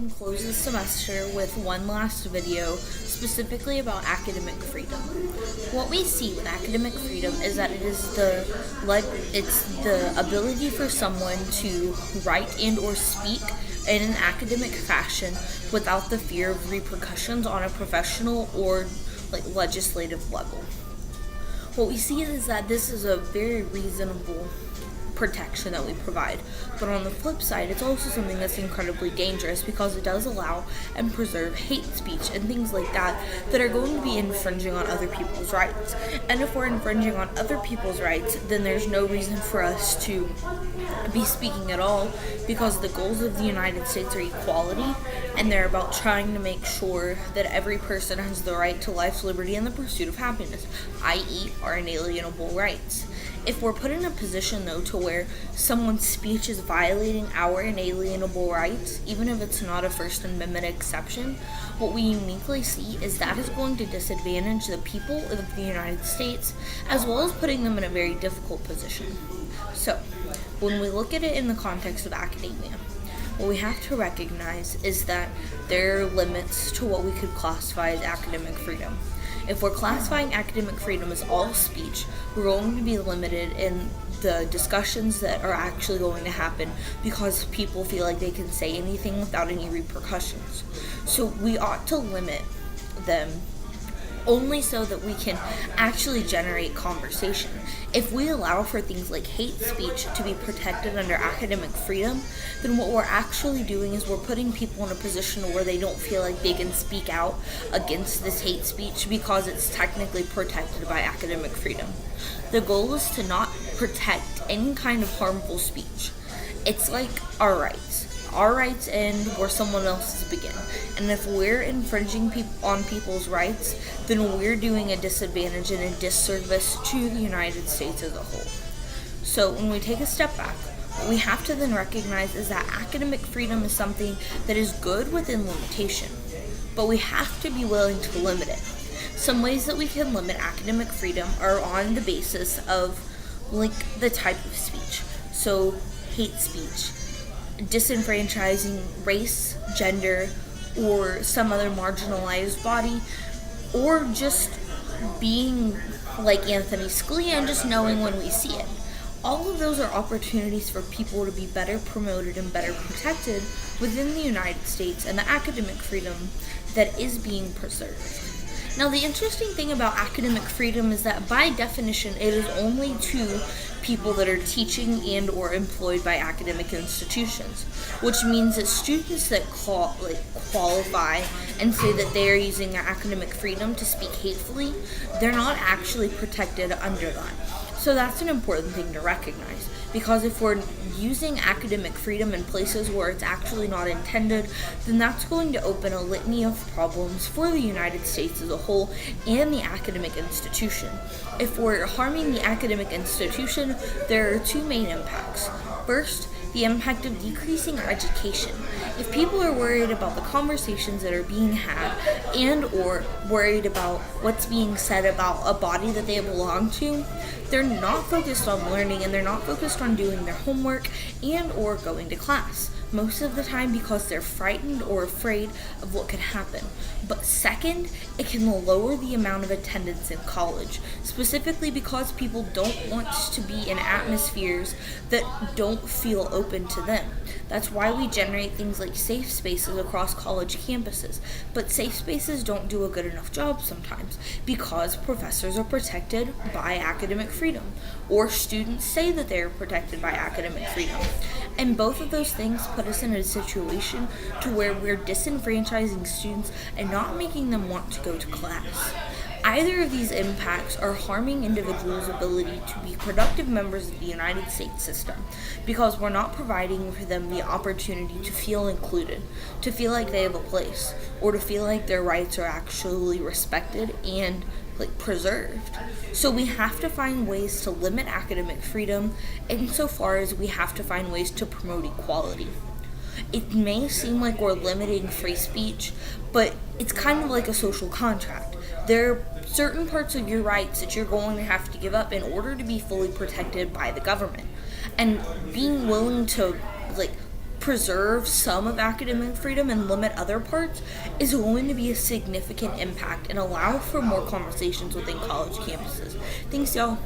and close the semester with one last video specifically about academic freedom. What we see with academic freedom is that it's the ability for someone to write and or speak in an academic fashion without the fear of repercussions on a professional or legislative level. What we see is that this is a very reasonable protection that we provide, but on the flip side, it's also something that's incredibly dangerous because it does allow and preserve hate speech and things like that are going to be infringing on other people's rights. And if we're infringing on other people's rights, then there's no reason for us to be speaking at all, because the goals of the United States are equality, and they're about trying to make sure that every person has the right to life, liberty, and the pursuit of happiness, i.e. our inalienable rights. If we're put in a position, though, to where someone's speech is violating our inalienable rights, even if it's not a First Amendment exception, what we uniquely see is that is going to disadvantage the people of the United States, as well as putting them in a very difficult position. So, when we look at it in the context of academia, what we have to recognize is that there are limits to what we could classify as academic freedom. If we're classifying academic freedom as all speech, we're going to be limited in the discussions that are actually going to happen because people feel like they can say anything without any repercussions. So we ought to limit them only so that we can actually generate conversation. If we allow for things like hate speech to be protected under academic freedom, then what we're actually doing is we're putting people in a position where they don't feel like they can speak out against this hate speech because it's technically protected by academic freedom. The goal is to not protect any kind of harmful speech. It's like our rights. Our rights end where someone else's begin. And if we're infringing on people's rights, then we're doing a disadvantage and a disservice to the United States as a whole. So when we take a step back, what we have to then recognize is that academic freedom is something that is good within limitation, but we have to be willing to limit it. Some ways that we can limit academic freedom are on the basis of the type of speech. So hate speech, disenfranchising race, gender, or some other marginalized body, or just being like Anthony Scalia and just knowing when we see it. All of those are opportunities for people to be better promoted and better protected within the United States and the academic freedom that is being preserved. Now, the interesting thing about academic freedom is that by definition, it is only to people that are teaching and or employed by academic institutions, which means that students that qualify and say that they are using their academic freedom to speak hatefully, they're not actually protected under that. So that's an important thing to recognize, because if we're using academic freedom in places where it's actually not intended, then that's going to open a litany of problems for the United States as a whole and the academic institution. If we're harming the academic institution, there are two main impacts. First, the impact of decreasing education. If people are worried about the conversations that are being had and or worried about what's being said about a body that they belong to, they're not focused on learning and they're not focused on doing their homework and or going to class. Most of the time because they're frightened or afraid of what could happen. But second, it can lower the amount of attendance in college, specifically because people don't want to be in atmospheres that don't feel open to them. That's why we generate things like safe spaces across college campuses. But safe spaces don't do a good enough job sometimes because professors are protected by academic freedom, or students say that they are protected by academic freedom. And both of those things put us in a situation to where we're disenfranchising students and not making them want to go to class. Either of these impacts are harming individuals' ability to be productive members of the United States system because we're not providing for them the opportunity to feel included, to feel like they have a place, or to feel like their rights are actually respected and preserved. So we have to find ways to limit academic freedom insofar as we have to find ways to promote equality. It may seem like we're limiting free speech, but it's kind of like a social contract. There are certain parts of your rights that you're going to have to give up in order to be fully protected by the government. And being willing to preserve some of academic freedom and limit other parts is going to be a significant impact and allow for more conversations within college campuses. Thanks, y'all.